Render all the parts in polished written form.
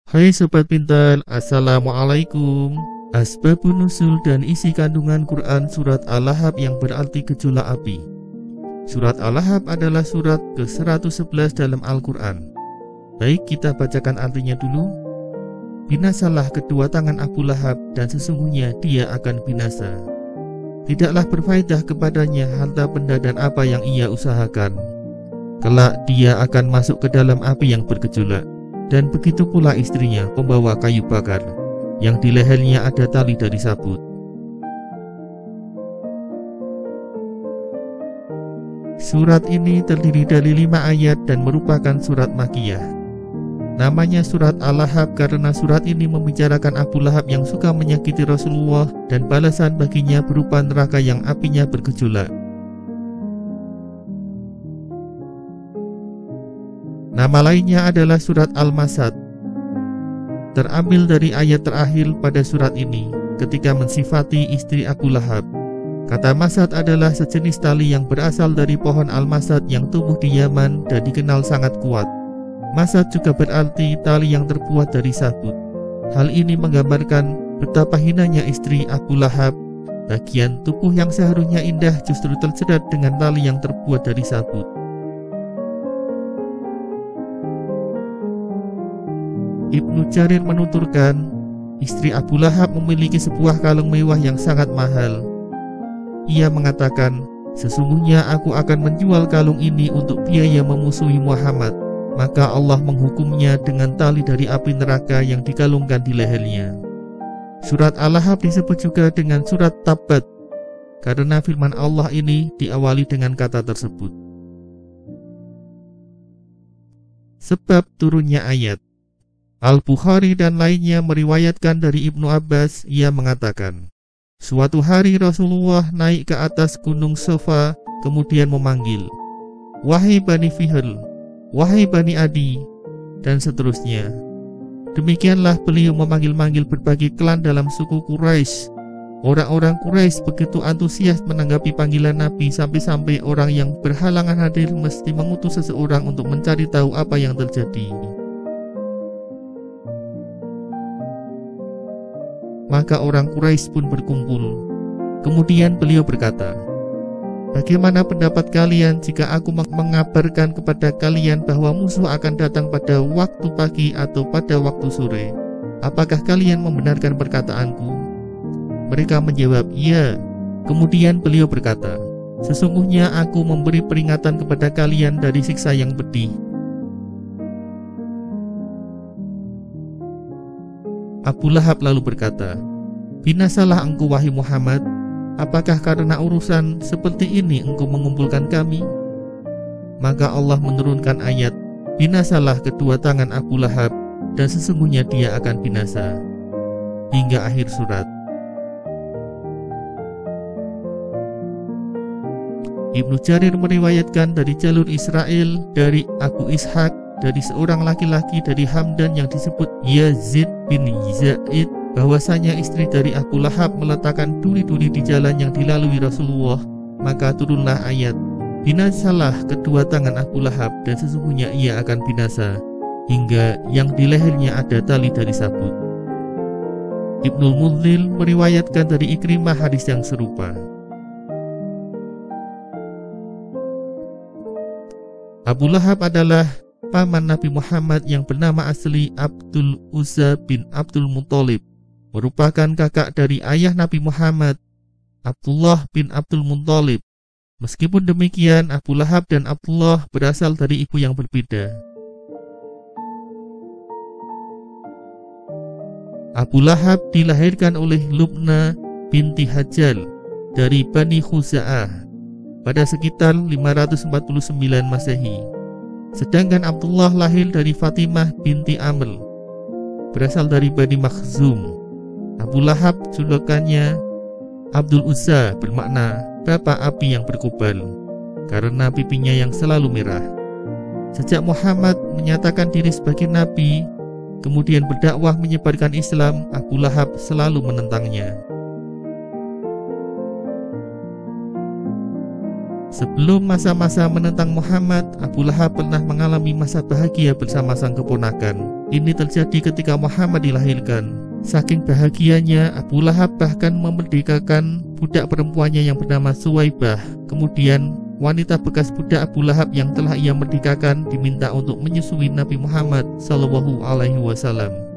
Hai Sobat Pintar, Assalamualaikum. Asbabun nuzul dan isi kandungan Quran surat Al-Lahab yang berarti gejolak api. Surat Al-Lahab adalah surat ke-111 dalam Al-Quran. Baik, kita bacakan artinya dulu. Binasalah kedua tangan Abu Lahab, dan sesungguhnya dia akan binasa. Tidaklah berfaedah kepadanya harta benda dan apa yang ia usahakan. Kelak dia akan masuk ke dalam api yang bergejolak. Dan begitu pula istrinya, pembawa kayu bakar, yang di lehernya ada tali dari sabut. Surat ini terdiri dari 5 ayat dan merupakan surat Makkiyah. Namanya surat Al-Lahab karena surat ini membicarakan Abu Lahab yang suka menyakiti Rasulullah dan balasan baginya berupa neraka yang apinya bergejolak. Nama lainnya adalah surat Al-Masad. Terambil dari ayat terakhir pada surat ini ketika mensifati istri Abu Lahab. Kata Masad adalah sejenis tali yang berasal dari pohon Al-Masad yang tumbuh di Yaman dan dikenal sangat kuat. Masad juga berarti tali yang terbuat dari sabut. Hal ini menggambarkan betapa hinanya istri Abu Lahab. Bagian tubuh yang seharusnya indah justru terjerat dengan tali yang terbuat dari sabut. Ibnu Jarir menuturkan, istri Abu Lahab memiliki sebuah kalung mewah yang sangat mahal. Ia mengatakan, sesungguhnya aku akan menjual kalung ini untuk biaya memusuhi Muhammad. Maka Allah menghukumnya dengan tali dari api neraka yang dikalungkan di lehernya. Surat Al-Lahab disebut juga dengan surat Tabbat, karena firman Allah ini diawali dengan kata tersebut. Sebab turunnya ayat. Al-Bukhari dan lainnya meriwayatkan dari Ibnu Abbas, ia mengatakan, suatu hari Rasulullah naik ke atas gunung Safa, kemudian memanggil, wahai Bani Fihl, wahai Bani Adi, dan seterusnya. Demikianlah beliau memanggil-manggil berbagai klan dalam suku Quraisy. Orang-orang Quraisy begitu antusias menanggapi panggilan Nabi sampai-sampai orang yang berhalangan hadir mesti mengutus seseorang untuk mencari tahu apa yang terjadi. Maka orang Quraisy pun berkumpul. Kemudian beliau berkata, bagaimana pendapat kalian jika aku mengabarkan kepada kalian bahwa musuh akan datang pada waktu pagi atau pada waktu sore? Apakah kalian membenarkan perkataanku? Mereka menjawab, iya. Kemudian beliau berkata, sesungguhnya aku memberi peringatan kepada kalian dari siksa yang pedih. Abu Lahab lalu berkata, binasalah engkau wahai Muhammad, apakah karena urusan seperti ini engkau mengumpulkan kami? Maka Allah menurunkan ayat, binasalah kedua tangan Abu Lahab, dan sesungguhnya dia akan binasa, hingga akhir surat. Ibnu Jarir meriwayatkan dari jalur Israel, dari Abu Ishaq, dari seorang laki-laki dari Hamdan yang disebut Yazid bin Zaid, bahwasanya istri dari Abu Lahab meletakkan duri-duri di jalan yang dilalui Rasulullah. Maka turunlah ayat, binasalah kedua tangan Abu Lahab, dan sesungguhnya ia akan binasa, hingga yang di lehernya ada tali dari sabut. Ibnul Mudlil meriwayatkan dari Ikrimah hadis yang serupa. Abu Lahab adalah paman Nabi Muhammad yang bernama asli Abdul Uzza bin Abdul Muthalib, merupakan kakak dari ayah Nabi Muhammad, Abdullah bin Abdul Muthalib. Meskipun demikian, Abu Lahab dan Abdullah berasal dari ibu yang berbeda. Abu Lahab dilahirkan oleh Lubna binti Hajjal dari Bani Khuza'ah pada sekitar 549 Masehi. Sedangkan Abdullah lahir dari Fatimah binti Amr, berasal dari Bani Makhzum. Abu Lahab julukannya Abdul Uzza, bermakna bapak api yang berkobar, karena pipinya yang selalu merah. Sejak Muhammad menyatakan diri sebagai nabi, kemudian berdakwah menyebarkan Islam, Abu Lahab selalu menentangnya. Sebelum masa-masa menentang Muhammad, Abu Lahab pernah mengalami masa bahagia bersama sang keponakan. Ini terjadi ketika Muhammad dilahirkan. Saking bahagianya, Abu Lahab bahkan memerdekakan budak perempuannya yang bernama Suwaibah. Kemudian, wanita bekas budak Abu Lahab yang telah ia merdekakan diminta untuk menyusui Nabi Muhammad SAW.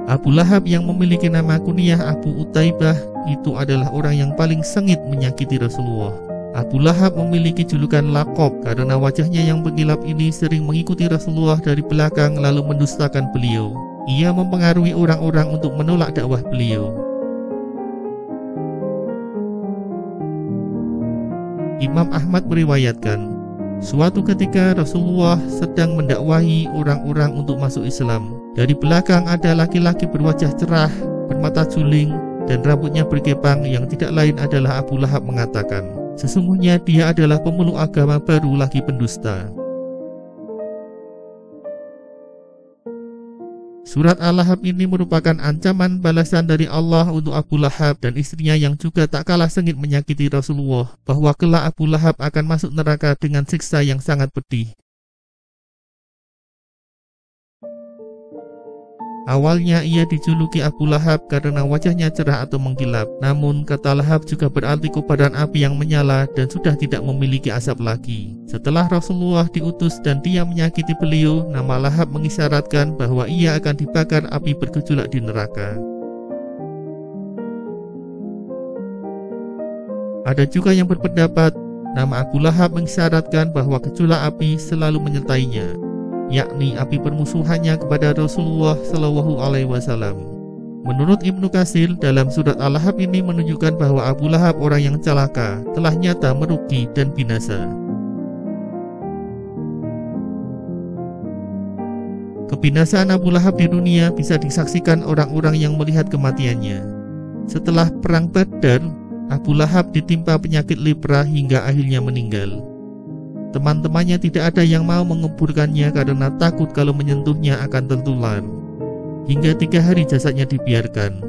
Abu Lahab yang memiliki nama kunyah Abu Utaibah itu adalah orang yang paling sengit menyakiti Rasulullah. Abu Lahab memiliki julukan Laqab karena wajahnya yang mengkilap ini sering mengikuti Rasulullah dari belakang lalu mendustakan beliau. Ia mempengaruhi orang-orang untuk menolak dakwah beliau. Imam Ahmad meriwayatkan, suatu ketika Rasulullah sedang mendakwahi orang-orang untuk masuk Islam. Dari belakang ada laki-laki berwajah cerah, bermata juling, dan rambutnya berkepang yang tidak lain adalah Abu Lahab mengatakan, sesungguhnya dia adalah pemeluk agama baru lagi pendusta. Surat Al-Lahab ini merupakan ancaman balasan dari Allah untuk Abu Lahab dan istrinya yang juga tak kalah sengit menyakiti Rasulullah, bahwa kelak Abu Lahab akan masuk neraka dengan siksa yang sangat pedih. Awalnya ia dijuluki Abu Lahab karena wajahnya cerah atau mengkilap. Namun kata Lahab juga berarti kobaran api yang menyala dan sudah tidak memiliki asap lagi. Setelah Rasulullah diutus dan dia menyakiti beliau, nama Lahab mengisyaratkan bahwa ia akan dibakar api bergejolak di neraka. Ada juga yang berpendapat nama Abu Lahab mengisyaratkan bahwa gejolak api selalu menyertainya, yakni api permusuhannya kepada Rasulullah SAW. Menurut Ibnu Katsir, dalam surat Al-Lahab ini menunjukkan bahwa Abu Lahab orang yang celaka, telah nyata merugi dan binasa. Kebinasaan Abu Lahab di dunia bisa disaksikan orang-orang yang melihat kematiannya. Setelah perang Badar, Abu Lahab ditimpa penyakit lepra hingga akhirnya meninggal. Teman-temannya tidak ada yang mau menguburkannya karena takut kalau menyentuhnya akan tertular. Hingga 3 hari jasadnya dibiarkan.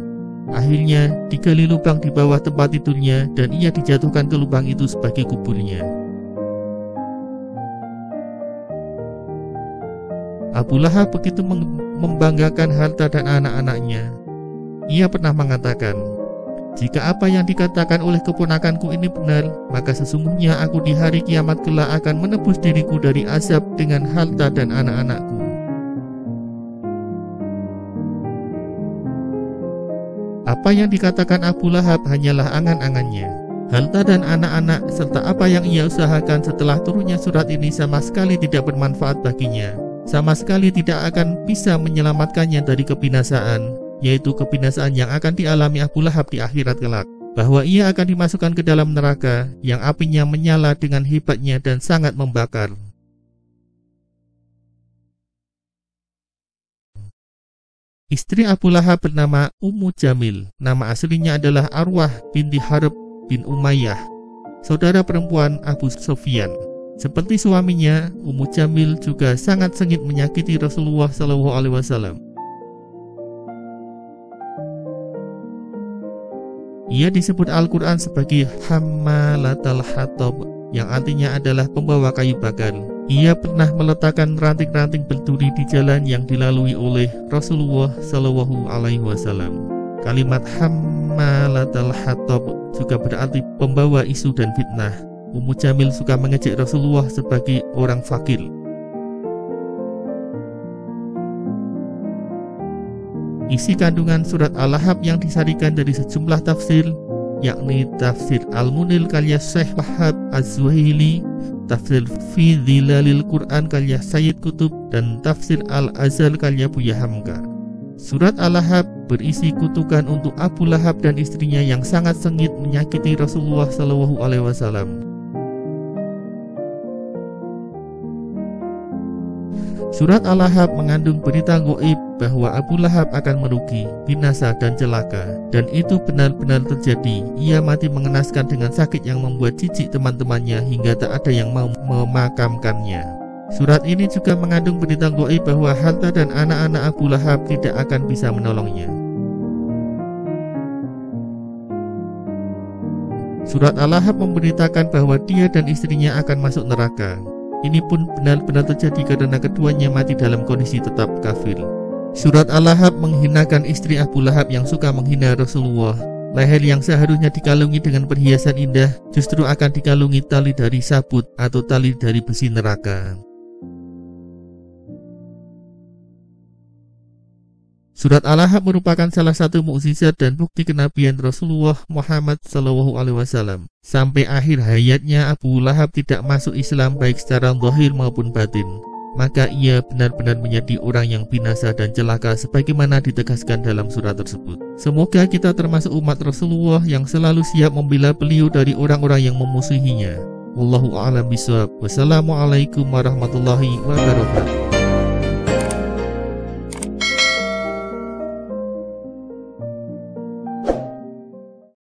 Akhirnya digali lubang di bawah tempat tidurnya dan ia dijatuhkan ke lubang itu sebagai kuburnya. Abu Lahab begitu membanggakan harta dan anak-anaknya. Ia pernah mengatakan, jika apa yang dikatakan oleh keponakanku ini benar, maka sesungguhnya aku di hari kiamat kelak akan menebus diriku dari azab dengan harta dan anak-anakku. Apa yang dikatakan Abu Lahab hanyalah angan-angannya. Harta dan anak-anak serta apa yang ia usahakan setelah turunnya surat ini sama sekali tidak bermanfaat baginya. Sama sekali tidak akan bisa menyelamatkannya dari kebinasaan, yaitu kebinasaan yang akan dialami Abu Lahab di akhirat kelak, bahwa ia akan dimasukkan ke dalam neraka yang apinya menyala dengan hebatnya dan sangat membakar. Istri Abu Lahab bernama Ummu Jamil. Nama aslinya adalah Arwah binti Harb bin Umayyah, saudara perempuan Abu Sufyan. Seperti suaminya, Ummu Jamil juga sangat sengit menyakiti Rasulullah SAW. Ia disebut Al-Quran sebagai Hammalatal Hatab, yang artinya adalah pembawa kayu bakar. Ia pernah meletakkan ranting-ranting berduri di jalan yang dilalui oleh Rasulullah SAW. Kalimat Hammalatal Hatab juga berarti pembawa isu dan fitnah. Ummu Jamil suka mengejek Rasulullah sebagai orang fakir. Isi kandungan surat Al-Lahab yang disarikan dari sejumlah tafsir, yakni tafsir Al-Munil karya Syekh Wahab Az-Zuhaili, tafsir Fi Dhilalil Quran karya Sayyid Qutb, dan tafsir Al-Azhar karya Buya Hamka. Surat Al-Lahab berisi kutukan untuk Abu Lahab dan istrinya yang sangat sengit menyakiti Rasulullah SAW. Surat Al-Lahab mengandung berita gaib bahwa Abu Lahab akan merugi, binasa dan celaka, dan itu benar-benar terjadi. Ia mati mengenaskan dengan sakit yang membuat jijik teman-temannya hingga tak ada yang mau memakamkannya. Surat ini juga mengandung berita gaib bahwa harta dan anak-anak Abu Lahab tidak akan bisa menolongnya. Surat Al-Lahab memberitakan bahwa dia dan istrinya akan masuk neraka. Ini pun benar-benar terjadi karena keduanya mati dalam kondisi tetap kafir. Surat Al-Lahab menghinakan istri Abu Lahab yang suka menghina Rasulullah. Leher yang seharusnya dikalungi dengan perhiasan indah justru akan dikalungi tali dari sabut atau tali dari besi neraka. Surat Al-Lahab merupakan salah satu mukjizat dan bukti kenabian Rasulullah Muhammad SAW. Sampai akhir hayatnya Abu Lahab tidak masuk Islam baik secara zahir maupun batin. Maka ia benar-benar menjadi orang yang binasa dan celaka sebagaimana ditegaskan dalam surat tersebut. Semoga kita termasuk umat Rasulullah yang selalu siap membela beliau dari orang-orang yang memusuhinya. Wallahu a'lam bishawab. Wassalamualaikum warahmatullahi wabarakatuh.